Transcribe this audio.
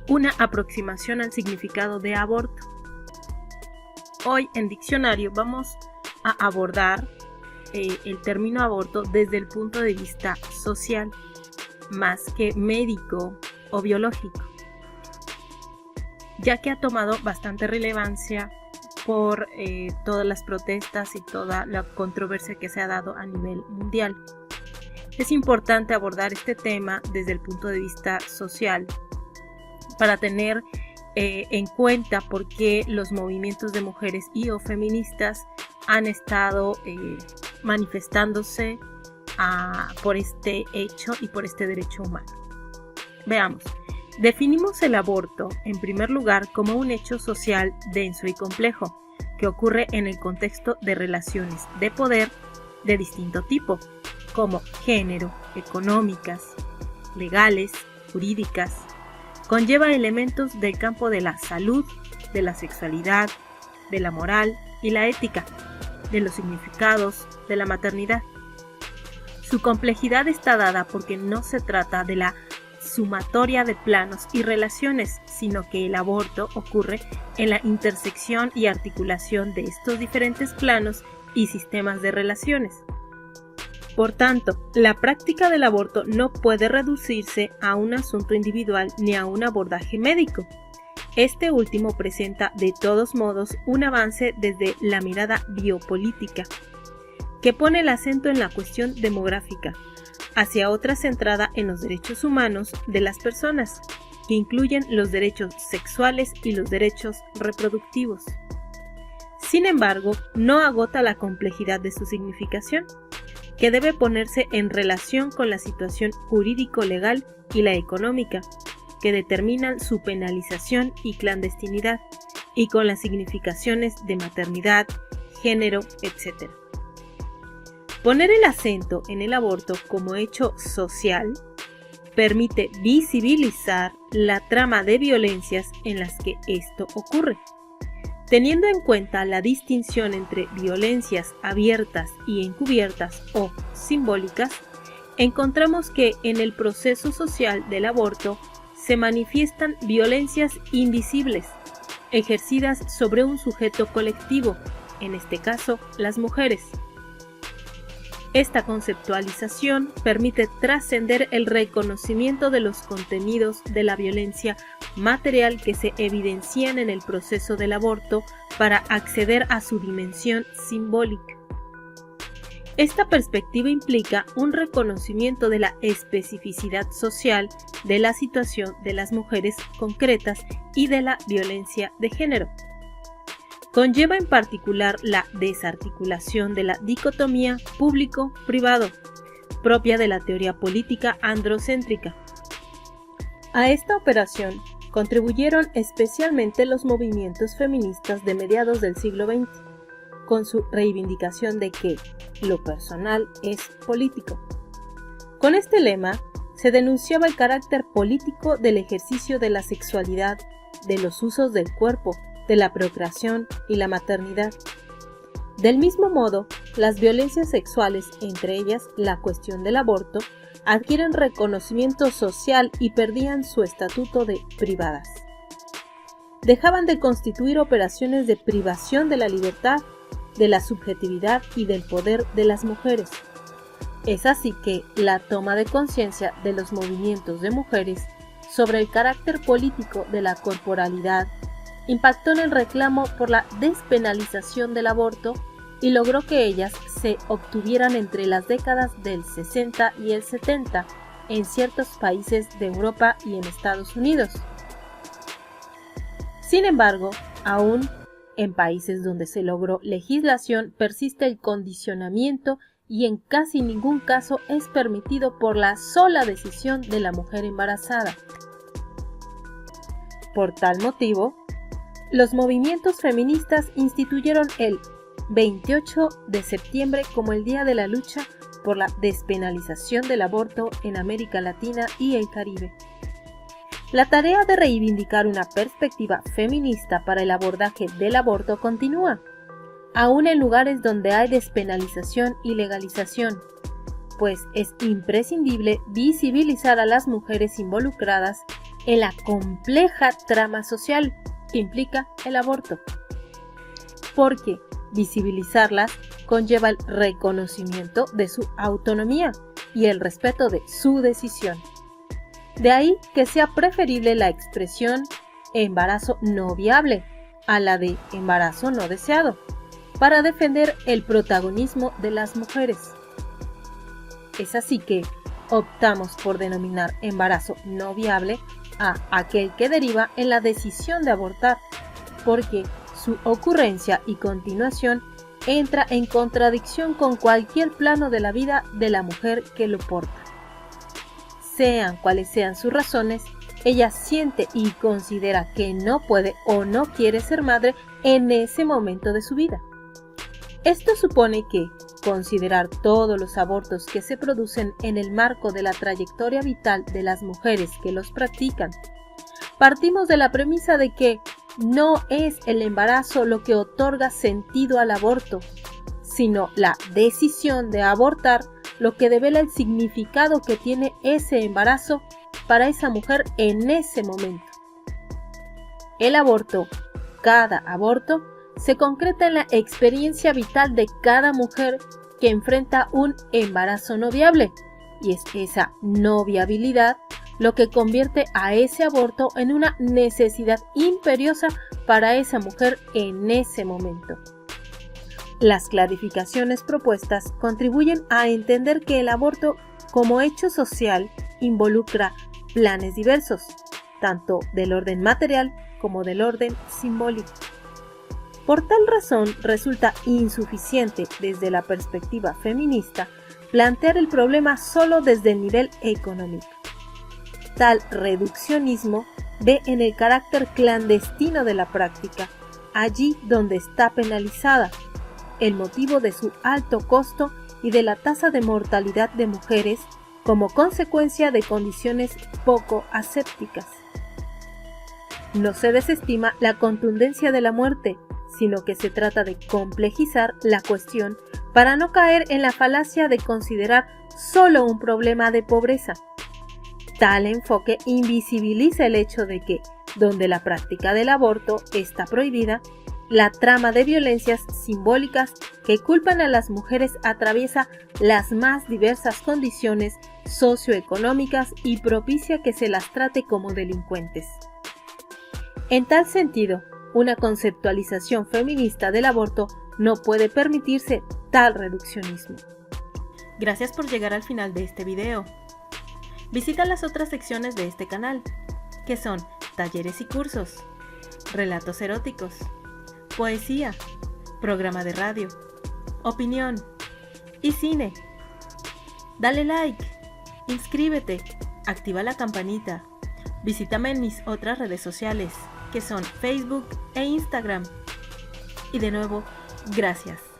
una aproximación al significado de aborto. Hoy en Diccionario vamos a abordar el término aborto desde el punto de vista social, más que médico o biológico, ya que ha tomado bastante relevancia por todas las protestas y toda la controversia que se ha dado a nivel mundial. Es importante abordar este tema desde el punto de vista social para tener en cuenta por qué los movimientos de mujeres y o feministas han estado manifestándose por este hecho y por este derecho humano. Veamos. Definimos el aborto, en primer lugar, como un hecho social denso y complejo, que ocurre en el contexto de relaciones de poder de distinto tipo, como género, económicas, legales, jurídicas. Conlleva elementos del campo de la salud, de la sexualidad, de la moral y la ética, de los significados, de la maternidad. Su complejidad está dada porque no se trata de la sumatoria de planos y relaciones, sino que el aborto ocurre en la intersección y articulación de estos diferentes planos y sistemas de relaciones. Por tanto, la práctica del aborto no puede reducirse a un asunto individual ni a un abordaje médico. Este último presenta de todos modos un avance desde la mirada biopolítica, que pone el acento en la cuestión demográfica, hacia otra centrada en los derechos humanos de las personas, que incluyen los derechos sexuales y los derechos reproductivos. Sin embargo, no agota la complejidad de su significación, que debe ponerse en relación con la situación jurídico-legal y la económica, que determinan su penalización y clandestinidad, y con las significaciones de maternidad, género, etc. Poner el acento en el aborto como hecho social permite visibilizar la trama de violencias en las que esto ocurre. Teniendo en cuenta la distinción entre violencias abiertas y encubiertas o simbólicas, encontramos que en el proceso social del aborto se manifiestan violencias invisibles, ejercidas sobre un sujeto colectivo, en este caso las mujeres. Esta conceptualización permite trascender el reconocimiento de los contenidos de la violencia material que se evidencian en el proceso del aborto para acceder a su dimensión simbólica. Esta perspectiva implica un reconocimiento de la especificidad social de la situación de las mujeres concretas y de la violencia de género. Conlleva en particular la desarticulación de la dicotomía público-privado, propia de la teoría política androcéntrica. A esta operación contribuyeron especialmente los movimientos feministas de mediados del siglo XX, con su reivindicación de que lo personal es político. Con este lema se denunciaba el carácter político del ejercicio de la sexualidad, de los usos del cuerpo, de la procreación y la maternidad. Del mismo modo, las violencias sexuales, entre ellas la cuestión del aborto, adquieren reconocimiento social y perdían su estatuto de privadas. Dejaban de constituir operaciones de privación de la libertad, de la subjetividad y del poder de las mujeres. Es así que la toma de conciencia de los movimientos de mujeres sobre el carácter político de la corporalidad impactó en el reclamo por la despenalización del aborto y logró que ellas se obtuvieran entre las décadas del 60 y el 70 en ciertos países de Europa y en Estados Unidos. Sin embargo, aún en países donde se logró legislación persiste el condicionamiento y en casi ningún caso es permitido por la sola decisión de la mujer embarazada. Por tal motivo, los movimientos feministas instituyeron el 28 de septiembre como el Día de la Lucha por la Despenalización del Aborto en América Latina y el Caribe. La tarea de reivindicar una perspectiva feminista para el abordaje del aborto continúa, aún en lugares donde hay despenalización y legalización, pues es imprescindible visibilizar a las mujeres involucradas en la compleja trama social que implica el aborto, porque visibilizarlas conlleva el reconocimiento de su autonomía y el respeto de su decisión. De ahí que sea preferible la expresión embarazo no viable a la de embarazo no deseado, para defender el protagonismo de las mujeres. Es así que optamos por denominar embarazo no viable a aquel que deriva en la decisión de abortar, porque su ocurrencia y continuación entra en contradicción con cualquier plano de la vida de la mujer que lo porta. Sean cuales sean sus razones, ella siente y considera que no puede o no quiere ser madre en ese momento de su vida. Esto supone que considerar todos los abortos que se producen en el marco de la trayectoria vital de las mujeres que los practican. Partimos de la premisa de que no es el embarazo lo que otorga sentido al aborto, sino la decisión de abortar lo que devela el significado que tiene ese embarazo para esa mujer en ese momento. El aborto, cada aborto, se concreta en la experiencia vital de cada mujer que enfrenta un embarazo no viable, y es esa no viabilidad lo que convierte a ese aborto en una necesidad imperiosa para esa mujer en ese momento. Las clarificaciones propuestas contribuyen a entender que el aborto como hecho social involucra planes diversos, tanto del orden material como del orden simbólico. Por tal razón, resulta insuficiente desde la perspectiva feminista plantear el problema solo desde el nivel económico. Tal reduccionismo ve en el carácter clandestino de la práctica, allí donde está penalizada, el motivo de su alto costo y de la tasa de mortalidad de mujeres como consecuencia de condiciones poco asépticas. No se desestima la contundencia de la muerte, sino que se trata de complejizar la cuestión para no caer en la falacia de considerar solo un problema de pobreza. Tal enfoque invisibiliza el hecho de que, donde la práctica del aborto está prohibida, la trama de violencias simbólicas que culpan a las mujeres atraviesa las más diversas condiciones socioeconómicas y propicia que se las trate como delincuentes. En tal sentido, una conceptualización feminista del aborto no puede permitirse tal reduccionismo. Gracias por llegar al final de este video. Visita las otras secciones de este canal, que son talleres y cursos, relatos eróticos, poesía, programa de radio, opinión y cine. Dale like, inscríbete, activa la campanita, visítame en mis otras redes sociales, que son Facebook e Instagram. Y de nuevo, gracias.